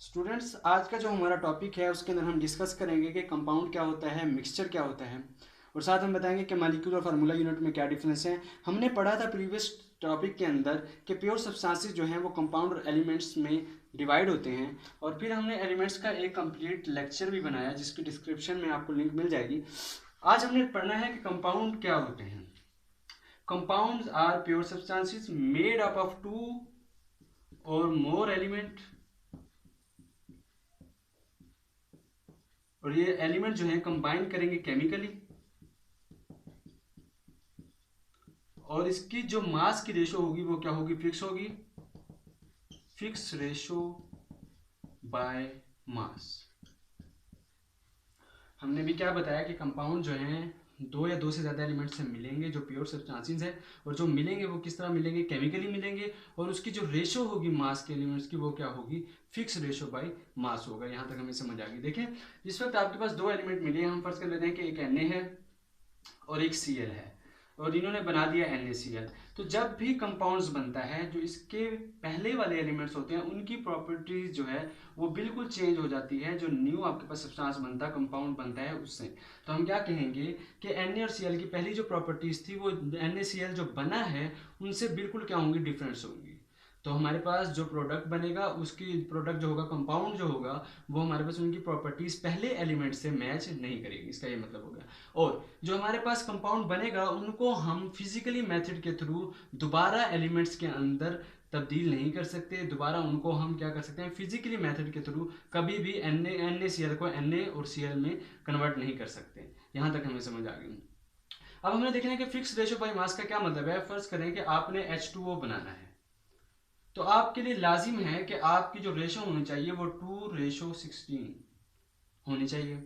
Students, आज का जो हमारा टॉपिक है उसके अंदर हम डिस्कस करेंगे कि कंपाउंड क्या होता है, मिक्सचर क्या होता है, और साथ हम बताएंगे कि मॉलिक्यूल और फार्मूला यूनिट में क्या डिफरेंस है। हमने पढ़ा था प्रीवियस टॉपिक के अंदर कि प्योर सब्सटेंसेस जो हैं वो कंपाउंड और एलिमेंट्स में डिवाइड होते हैं, और फिर हमने एलिमेंट्स का एक कंप्लीट लेक्चर भी बनाया जिसकी डिस्क्रिप्शन में आपको लिंक मिल जाएगी। आज हमने पढ़ना है कि कंपाउंड क्या होते हैं। Compounds are pure substances made up of two or more element, और ये एलिमेंट जो है कंबाइन करेंगे केमिकली, और इसकी जो मास की रेशो होगी वो क्या होगी, फिक्स होगी, फिक्स रेशो बाय मास। हमने भी क्या बताया कि कंपाउंड जो है दो या दो से ज़्यादा एलिमेंट से मिलेंगे जो प्योर सब्सटेंसेस है, और जो मिलेंगे वो किस तरह मिलेंगे, केमिकली मिलेंगे, और उसकी जो रेशो होगी मास के एलिमेंट्स की वो क्या होगी, फिक्स रेशो बाय मास होगा। यहाँ तक हमें समझ आ गई। देखिए, जिस वक्त आपके पास दो एलिमेंट मिले हैं, हम फर्ज कर लेते हैं कि एक Na है और एक Cl है, और इन्होंने बना दिया NaCl। तो जब भी कंपाउंड्स बनता है, जो इसके पहले वाले एलिमेंट्स होते हैं उनकी प्रॉपर्टीज जो है वो बिल्कुल चेंज हो जाती है, जो न्यू आपके पास सब्सटेंस बनता है, कंपाउंड बनता है उससे। तो हम क्या कहेंगे कि Na और Cl की पहली जो प्रॉपर्टीज थी वो NaCl जो बना है उनसे बिल्कुल क्या होंगी, डिफरेंस होंगी। तो हमारे पास जो प्रोडक्ट बनेगा, उसकी प्रोडक्ट जो होगा, कंपाउंड जो होगा, वो हमारे पास उनकी प्रॉपर्टीज पहले एलिमेंट से मैच नहीं करेगी। इसका ये मतलब हो गया। और जो हमारे पास कंपाउंड बनेगा उनको हम फिजिकली मेथड के थ्रू दोबारा एलिमेंट्स के अंदर तब्दील नहीं कर सकते। दोबारा उनको हम क्या कर सकते हैं, फिजिकली मेथड के थ्रू कभी भी NaCl को Na और Cl में कन्वर्ट नहीं कर सकते। यहाँ तक हमें समझ आ गई। अब हमने देखना है कि फिक्स रेशो बाई मास का क्या मतलब है। फर्ज करें कि आपने H2O बनाना है, तो आपके लिए लाजिम है कि आपकी जो रेशो होनी चाहिए वो 2:16 होनी चाहिए।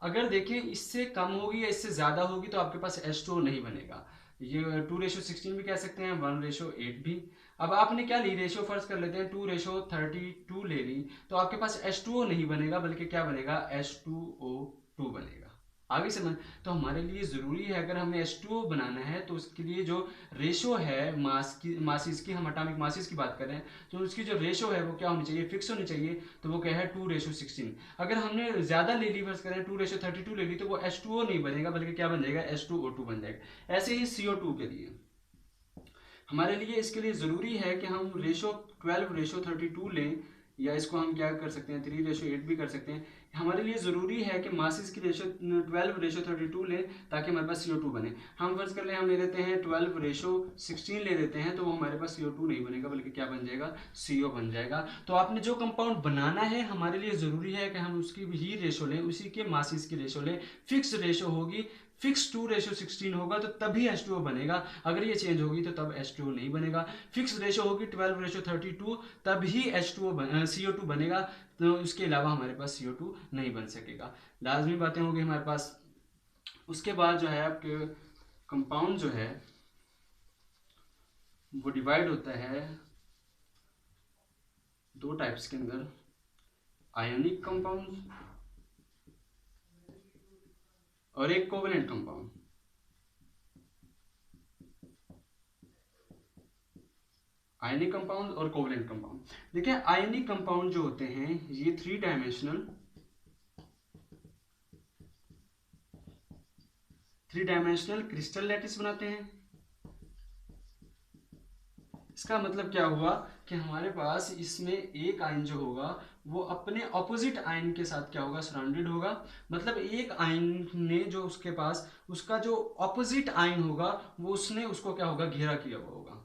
अगर देखें इससे कम होगी या इससे ज़्यादा होगी तो आपके पास H2O नहीं बनेगा। ये 2:16 भी कह सकते हैं, 1:8 भी। अब आपने क्या ली, रेशो फर्ज कर लेते हैं 2:32 ले ली, तो आपके पास H2O नहीं बनेगा, बल्कि क्या बनेगा, H2O2 बनेगा। आगे समझ। तो हमारे लिए ज़रूरी है, अगर हमें H2O बनाना है तो उसके लिए जो रेशो है मास की, मासिस की, हम एटॉमिक मासिस की बात कर रहे हैं, तो उसकी जो रेशो है वो क्या होनी चाहिए, फिक्स होनी चाहिए। तो वो क्या है, 2:16। अगर हमने ज़्यादा ले ली, फर्ज करें 2:32 ले ली, तो वो H2O नहीं बनेगा, बल्कि क्या बन जाएगा, H2O2 बन जाएगा। ऐसे ही CO2 के लिए हमारे लिए, इसके लिए ज़रूरी है कि हम रेशो 12:32 लें, या इसको हम क्या कर सकते हैं, 3:8 भी कर सकते हैं। हमारे लिए ज़रूरी है कि मासिस की रेशो 12:32 लें ताकि हमारे पास CO2 बने। हम फर्ज कर लें हम ले लेते हैं 12:16 ले लेते हैं, तो वो हमारे पास CO2 नहीं बनेगा, बल्कि क्या बन जाएगा, CO बन जाएगा। तो आपने जो कंपाउंड बनाना है, हमारे लिए ज़रूरी है कि हम उसकी ही रेशो लें, उसी के मासिस की रेशो लें। फिक्स रेशो होगी, फिक्स 2:16 होगा तो तभी H2O बनेगा। अगर ये चेंज होगी तो तब H2O नहीं बनेगा। फिक्स रेशो होगी 12:32, तभी CO2 बनेगा। तो उसके अलावा हमारे पास CO2 नहीं बन सकेगा। लाजमी बातें होगी हमारे पास। उसके बाद जो है आपके कंपाउंड जो है वो डिवाइड होता है दो टाइप्स के अंदर, आयोनिक कंपाउंड और एक कोवेलेंट कंपाउंड। आयनिक कंपाउंड और कोवेलेंट कंपाउंड। देखिए, आयनिक कंपाउंड जो होते हैं ये थ्री डायमेंशनल क्रिस्टल लैटिस बनाते हैं। इसका मतलब क्या हुआ कि हमारे पास इसमें एक आयन जो होगा वो अपने ऑपोजिट आयन के साथ क्या होगा, सराउंडेड होगा। मतलब एक आयन ने जो उसके पास उसका जो ऑपोजिट आयन होगा वो उसने उसको क्या होगा, घेरा किया हुआ होगा।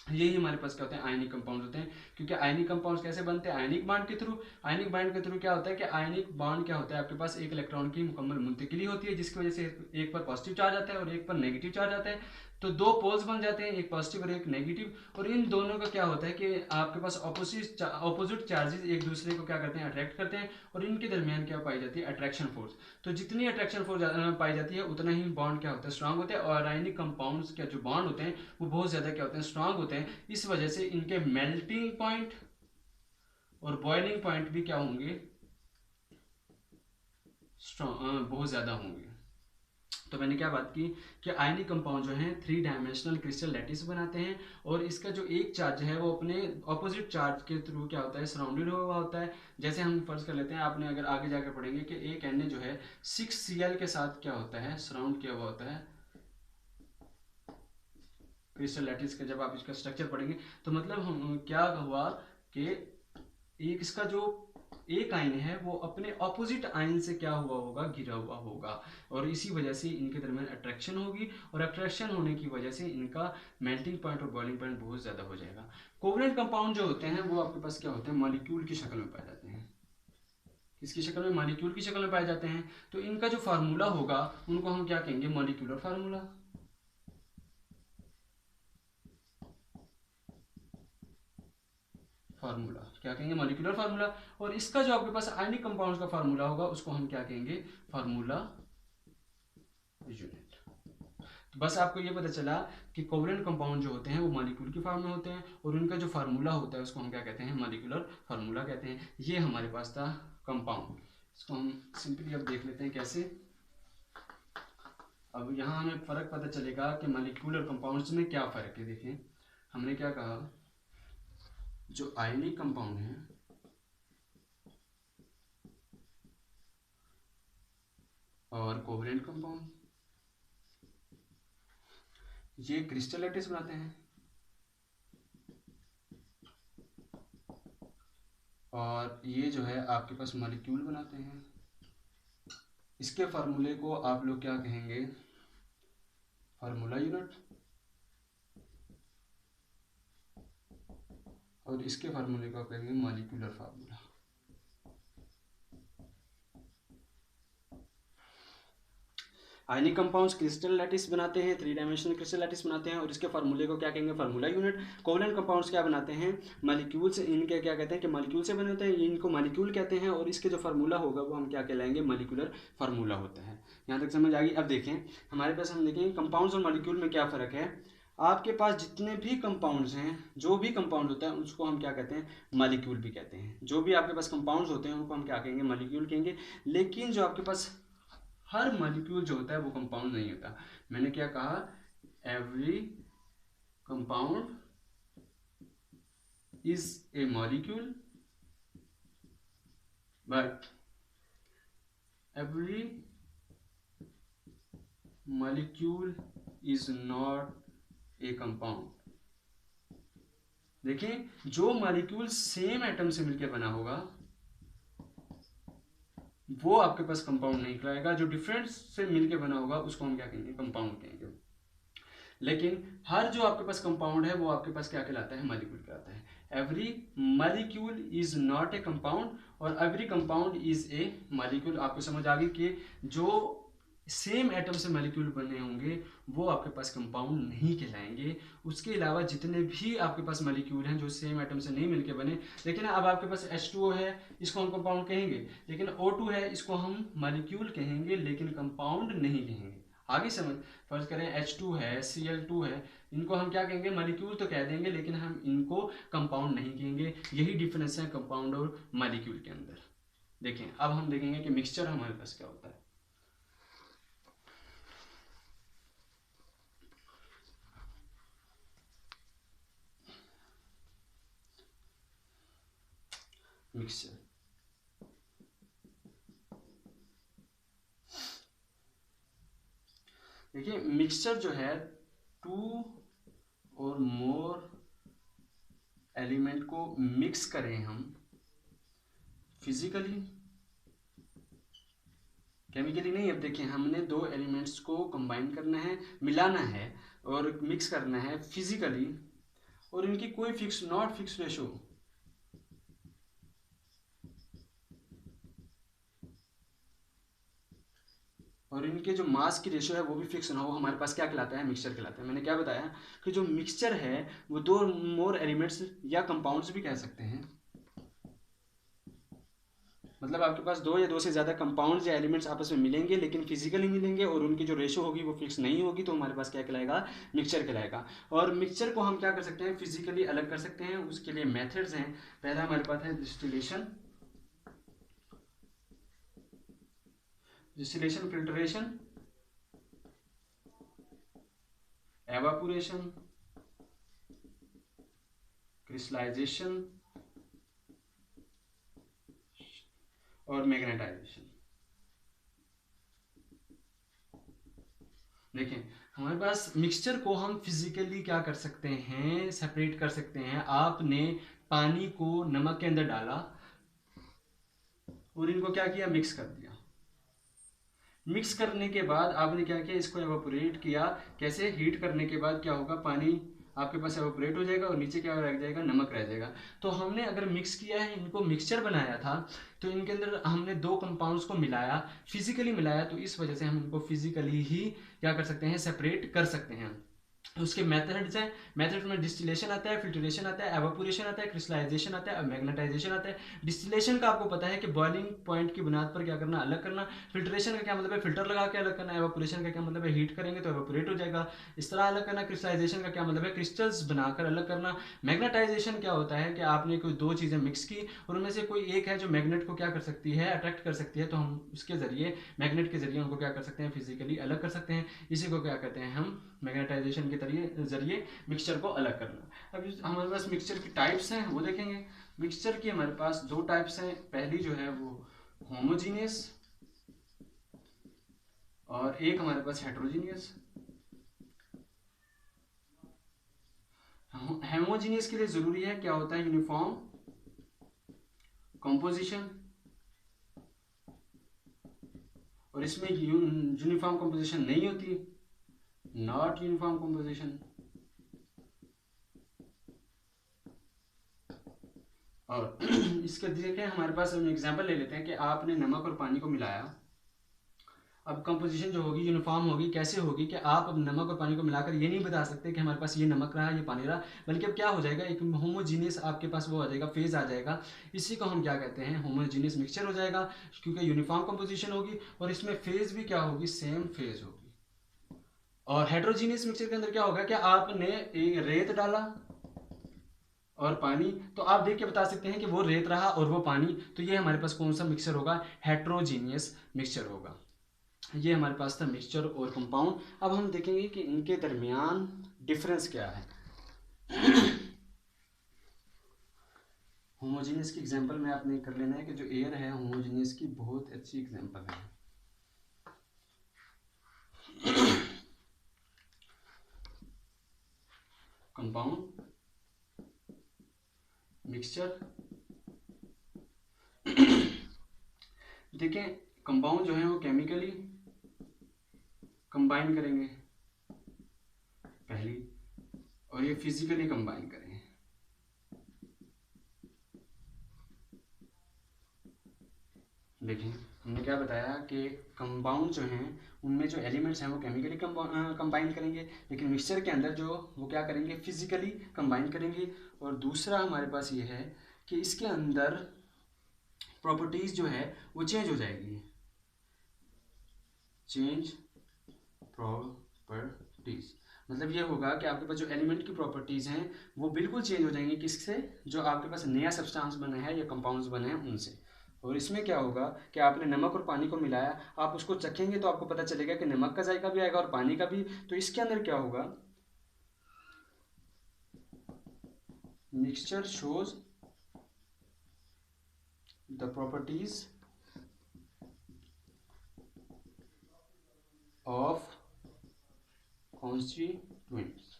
यही हमारे पास क्या होते हैं, आयनिक कंपाउंड होते हैं। क्योंकि आयनिक कंपाउंड कैसे बनते हैं, आयनिक बांड के थ्रू। आयनिक बांड के थ्रू क्या होता है कि आयनिक बांड क्या होता है, आपके पास एक इलेक्ट्रॉन की मुकम्मल मुंतकिली होती है, जिसकी वजह से एक पर पॉजिटिव चार्ज आता है और एक पर नेगेटिव चार्ज आता है। तो दो पोल्स बन जाते हैं, एक पॉजिटिव और एक नेगेटिव। और इन दोनों का क्या होता है कि आपके पास ऑपोजिट चार्जेस एक दूसरे को क्या करते हैं, अट्रैक्ट करते हैं, और इनके दरमियान क्या पाई जाती है, अट्रैक्शन फोर्स। तो जितनी अट्रैक्शन फोर्स पाई जाती है उतना ही बॉन्ड क्या होता है, स्ट्रांग होते हैं। और आयनिक कंपाउंड्स के जो बॉन्ड होते हैं वो बहुत ज़्यादा क्या होते हैं, स्ट्रांग होते हैं। इस वजह से इनके मेल्टिंग पॉइंट और बॉइलिंग पॉइंट भी क्या होंगे, स्ट्रांग, बहुत ज़्यादा होंगे। तो मैंने क्या बात की कि आयनिक कंपाउंड जो है 3 डायमेंशनल क्रिस्टल लैटिस बनाते हैं, और इसका जो एक चार्ज है वो अपने ऑपोजिट चार्ज के थ्रू क्या होता है, सराउंडेड हुआ होता है। जैसे हम फर्ज कर लेते हैं, आपने अगर आगे जाकर पढ़ेंगे कि एक Na जो है 6Cl के साथ क्या होता है, सराउंड किया हुआ होता है क्रिस्टल लैटिस का। जब आप इसका स्ट्रक्चर पढ़ेंगे तो मतलब हम क्या हुआ कि एक इसका जो एक आयन है वो अपने ऑपोजिट आयन से क्या हुआ होगा, घिरा हुआ होगा, और इसी वजह से इनके दरमियान अट्रैक्शन होगी, और अट्रैक्शन होने की वजह से इनका मेल्टिंग पॉइंट और बॉइलिंग पॉइंट बहुत ज़्यादा हो जाएगा। कोवलेंट कंपाउंड जो होते हैं वो आपके पास क्या होते हैं, मॉलिक्यूल की शक्ल में पाए जाते हैं। किसकी शक्ल में, मॉलिक्यूल की शक्ल में पाए जाते हैं। तो इनका जो फार्मूला होगा उनको हम क्या कहेंगे, मॉलिक्यूलर फार्मूला। फार्मूला क्या कहेंगे, मॉलिक्यूलर फार्मूला। और इसका जो आपके पास आयनिक कंपाउंड्स का फार्मूला होगा उसको हम क्या कहेंगे, फार्मूला यूनिट। तो बस आपको ये पता चला कि कोवलेंट कंपाउंड जो होते हैं वो मॉलिक्यूल की फॉर्म में होते हैं, और उनका जो फार्मूला होता है उसको हम क्या कहते हैं, मॉलिक्यूलर फार्मूला कहते हैं। ये हमारे पास था कंपाउंड। इसको हम सिंपली अब देख लेते हैं कैसे। अब यहाँ हमें फ़र्क पता चलेगा कि मॉलिक्यूलर कंपाउंड्स में क्या फ़र्क है। देखें हमने क्या कहा, जो आयनिक कंपाउंड है और कोवलेंट कंपाउंड ये क्रिस्टल लैटिस बनाते हैं, और ये जो है आपके पास मॉलिक्यूल बनाते हैं। इसके फार्मूले को आप लोग क्या कहेंगे, फार्मूला यूनिट, और इसके फार्मूले को कहेंगे molecular formula. Ionic compounds crystal lattice बनाते हैं, 3 डायमेंशनल क्रिस्टल लैटिस बनाते हैं, और इसके फार्मूले को क्या कहेंगे, फार्मूला यूनिट। कोवलेंट कंपाउंड्स क्या बनाते हैं, मॉलिक्यूल से, इनके क्या कहते हैं कि मॉलिक्यूल से बनाते हैं, इनको मॉलिक्यूल कहते हैं, और इसके जो फार्मूला होगा वो हम क्या कहलाएंगे, मॉलिक्यूलर फार्मूला होता है। यहाँ तक समझ आ गई। अब देखें हमारे पास, हम देखें कंपाउंड्स और मॉलिक्यूल में क्या फ़र्क है। आपके पास जितने भी कंपाउंड्स हैं, जो भी कंपाउंड होता है उसको हम क्या कहते हैं, मॉलिक्यूल भी कहते हैं। जो भी आपके पास कंपाउंड्स होते हैं उनको हम क्या कहेंगे, मॉलिक्यूल कहेंगे। लेकिन जो आपके पास हर मॉलिक्यूल जो होता है वो कंपाउंड नहीं होता। मैंने क्या कहा, every compound is a molecule, but every molecule is not a compound. देखिए जो मॉलिक्यूल सेम एटम से मिलकर बना होगा वो आपके पास कंपाउंड नहीं कहलाएगा, जो डिफरेंट से मिलके बना होगा उसको हम क्या कहेंगे, कंपाउंड कहेंगे। लेकिन हर जो आपके पास कंपाउंड है वो आपके पास क्या कहलाता है, मॉलिक्यूल कहलाता है। Every molecule is not a compound, और every compound is a molecule. आपको समझ आ गई कि जो सेम एटम से मॉलिक्यूल बने होंगे वो आपके पास कंपाउंड नहीं कहलाएंगे। उसके अलावा जितने भी आपके पास मॉलिक्यूल हैं जो सेम एटम से नहीं मिलके बने, लेकिन अब आपके पास H2O है, इसको हम कंपाउंड कहेंगे, लेकिन O2 है, इसको हम मॉलिक्यूल कहेंगे लेकिन कंपाउंड नहीं कहेंगे। आगे समझ, फर्ज करें H2 है, Cl2 है, इनको हम क्या कहेंगे, मॉलिक्यूल तो कह देंगे लेकिन हम इनको कंपाउंड नहीं कहेंगे। यही डिफरेंस है कंपाउंड और मॉलिक्यूल के अंदर। देखें अब हम देखेंगे कि मिक्सचर हमारे पास क्या होता है। मिक्सचर, देखिए मिक्सचर जो है 2 और मोर एलिमेंट को मिक्स करें हम फिजिकली, केमिकली नहीं। अब देखिए हमने 2 एलिमेंट्स को कंबाइन करना है, मिलाना है और मिक्स करना है फिजिकली, और इनकी कोई फिक्स नॉट फिक्स रेशो, और इनके जो मास की रेशो है वो भी फिक्स ना हो, हमारे पास क्या कहलाता है, मिक्सचर कहलाता है। मैंने क्या बताया कि जो मिक्सचर है वो 2 मोर एलिमेंट्स या कंपाउंड्स भी कह सकते हैं। मतलब आपके पास 2 या 2 से ज़्यादा कंपाउंड्स या एलिमेंट्स आपस में मिलेंगे लेकिन फिजिकली मिलेंगे, और उनकी जो रेशो होगी वो फिक्स नहीं होगी, तो हमारे पास क्या कहलाएगा, मिक्सचर कहलाएगा। और मिक्सचर को हम क्या कर सकते हैं, फिजिकली अलग कर सकते हैं। उसके लिए मेथड्स हैं। पहला हमारे पास है distillation, distillation filtration, evaporation, crystallization और मैग्नेटाइजेशन। देखें, हमारे पास मिक्सचर को हम फिजिकली क्या कर सकते हैं, सेपरेट कर सकते हैं। आपने पानी को नमक के अंदर डाला और इनको क्या किया, मिक्स कर दिया। मिक्स करने के बाद आपने क्या किया, इसको एवापोरेट किया। कैसे, हीट करने के बाद क्या होगा, पानी आपके पास एवापोरेट हो जाएगा और नीचे क्या रह जाएगा, नमक रह जाएगा। तो हमने अगर मिक्स किया है, इनको मिक्सचर बनाया था, तो इनके अंदर हमने दो कंपाउंड्स को मिलाया, फिजिकली मिलाया, तो इस वजह से हम इनको फिजिकली ही क्या कर सकते हैं, सेपरेट कर सकते हैं। उसके मेथड्स हैं, मेथड में डिस्टिलेशन आता है, फिल्ट्रेशन आता है, एवापोरेशन आता है, क्रिस्टलाइजेशन आता है और मैग्नेटाइजेशन आता है। डिस्टिलेशन का आपको पता है कि बॉइलिंग पॉइंट की बुनियाद पर क्या करना, अलग करना। फिल्ट्रेशन का क्या मतलब है, फिल्टर लगा के अलग करना। एवापोरेशन का क्या मतलब है, हीट करेंगे तो एवापोरेट हो जाएगा, इस तरह अलग करना। क्रिस्टलाइजेशन का क्या मतलब है, क्रिस्टल्स बनाकर अलग करना। मैग्नेटाइजेशन क्या होता है कि आपने कोई दो चीज़ें मिक्स की और उनमें से कोई एक है जो मैग्नेट को क्या कर सकती है, अट्रैक्ट कर सकती है, तो हम उसके जरिए, मैग्नेट के जरिए उनको क्या कर सकते हैं, फिजिकली अलग कर सकते हैं। इसी को क्या कहते हैं हम, मैग्नेटाइजेशन के जरिए मिक्सचर को अलग करना। अब हमारे पास मिक्सचर की टाइप्स हैं, वो देखेंगे। मिक्सचर की हमारे पास दो टाइप्स हैं। पहली जो है वो होमोजीनियस और एक हमारे पास हेट्रोजीनियस। होमोजीनियस के लिए जरूरी है क्या होता है, यूनिफॉर्म कंपोजिशन, और इसमें यूनिफॉर्म कंपोजिशन नहीं होती, नॉट यूनिफॉर्म कंपोजिशन। और इसके देखें, हमारे पास हम एग्जांपल ले लेते हैं कि आपने नमक और पानी को मिलाया। अब कंपोजिशन जो होगी यूनिफॉर्म होगी। कैसे होगी कि आप अब नमक और पानी को मिलाकर ये नहीं बता सकते कि हमारे पास ये नमक रहा, ये पानी रहा, बल्कि अब क्या हो जाएगा, एक होमोजीनियस आपके पास वो आ जाएगा, फेज आ जाएगा। इसी को हम क्या कहते हैं, होमोजीनियस मिक्सचर हो जाएगा, क्योंकि यूनिफॉर्म कंपोजिशन होगी और इसमें फेज भी क्या होगी, सेम फेज होगी। और हेट्रोजीनियस मिक्सचर के अंदर क्या होगा कि आपने एक रेत डाला और पानी, तो आप देख के बता सकते हैं कि वो रेत रहा और वो पानी, तो ये हमारे पास कौन सा मिक्सचर होगा, हेट्रोजीनियस मिक्सचर होगा। ये हमारे पास था मिक्सचर और कंपाउंड। अब हम देखेंगे कि इनके दरमियान डिफरेंस क्या है। होमोजीनियस की एग्जांपल में आपने कर लेना है कि जो एयर है होमोजीनियस की बहुत अच्छी एग्जांपल है। Compound, mixture. देखें, कंपाउंड जो है वो केमिकली कंबाइन करेंगे पहली, और ये फिजिकली कंबाइन करेंगे। देखें, हमने क्या बताया कि कंपाउंड जो हैं उनमें जो एलिमेंट्स हैं वो केमिकली कंबाइन करेंगे, लेकिन मिक्सचर के अंदर जो वो क्या करेंगे, फिजिकली कंबाइन करेंगे। और दूसरा हमारे पास ये है कि इसके अंदर प्रॉपर्टीज जो है वो चेंज हो जाएगी, चेंज प्रॉपर्टीज। मतलब ये होगा कि आपके पास जो एलिमेंट की प्रॉपर्टीज हैं वो बिल्कुल चेंज हो जाएंगी, किससे, जो आपके पास नया सब्सटेंस बना है या कंपाउंड्स बने हैं उनसे। और इसमें क्या होगा कि आपने नमक और पानी को मिलाया, आप उसको चखेंगे तो आपको पता चलेगा कि नमक का जायका भी आएगा और पानी का भी। तो इसके अंदर क्या होगा, mixture shows the properties of constituents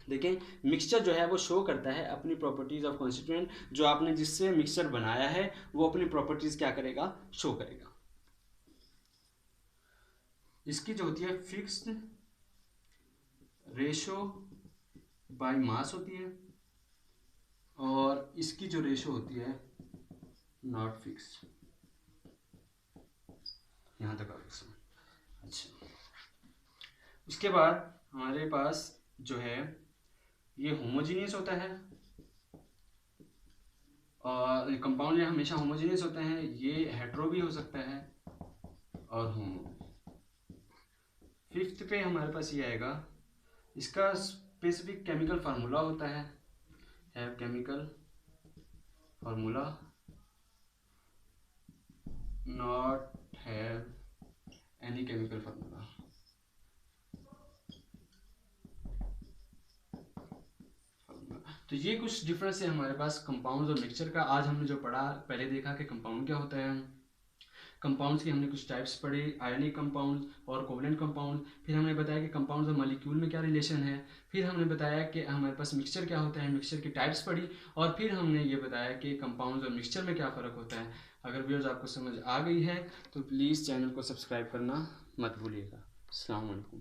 देखें, मिक्सचर जो है वो शो करता है अपनी प्रॉपर्टीज ऑफ कॉन्स्टिट्यूएंट। जो आपने जिससे मिक्सचर बनाया है वो अपनी प्रॉपर्टीज क्या करेगा, शो करेगा। इसकी जो होती है फिक्स्ड रेशो बाय मास होती है, और इसकी जो रेशो होती है नॉट फिक्स्ड। यहाँ तक आप अच्छा। उसके बाद हमारे पास जो है ये होमोजीनियस होता है, और कंपाउंड हमेशा होमोजीनियस होते हैं। ये हेट्रो भी हो सकता है और होमो। फिफ्थ पे हमारे पास ये आएगा, इसका स्पेसिफिक केमिकल फार्मूला होता है, chemical formula not have any chemical formula। तो ये कुछ डिफरेंस है हमारे पास कंपाउंड्स और मिक्सचर का। आज हमने जो पढ़ा, पहले देखा कि कंपाउंड क्या होता है, कंपाउंड्स की हमने कुछ टाइप्स पढ़े, आयनिक कंपाउंड और कोवलेंट कंपाउंड। फिर हमने बताया कि कंपाउंड्स और मॉलिक्यूल में क्या रिलेशन है। फिर हमने बताया कि हमारे पास मिक्सचर क्या होता है, मिक्सचर की टाइप्स पढ़ी। और फिर हमने ये बताया कि कंपाउंड्स और मिक्सचर में क्या फ़र्क होता है। अगर व्यूअर्स आपको समझ आ गई है तो प्लीज़ चैनल को सब्सक्राइब करना मत भूलिएगा। अस्सलाम वालेकुम।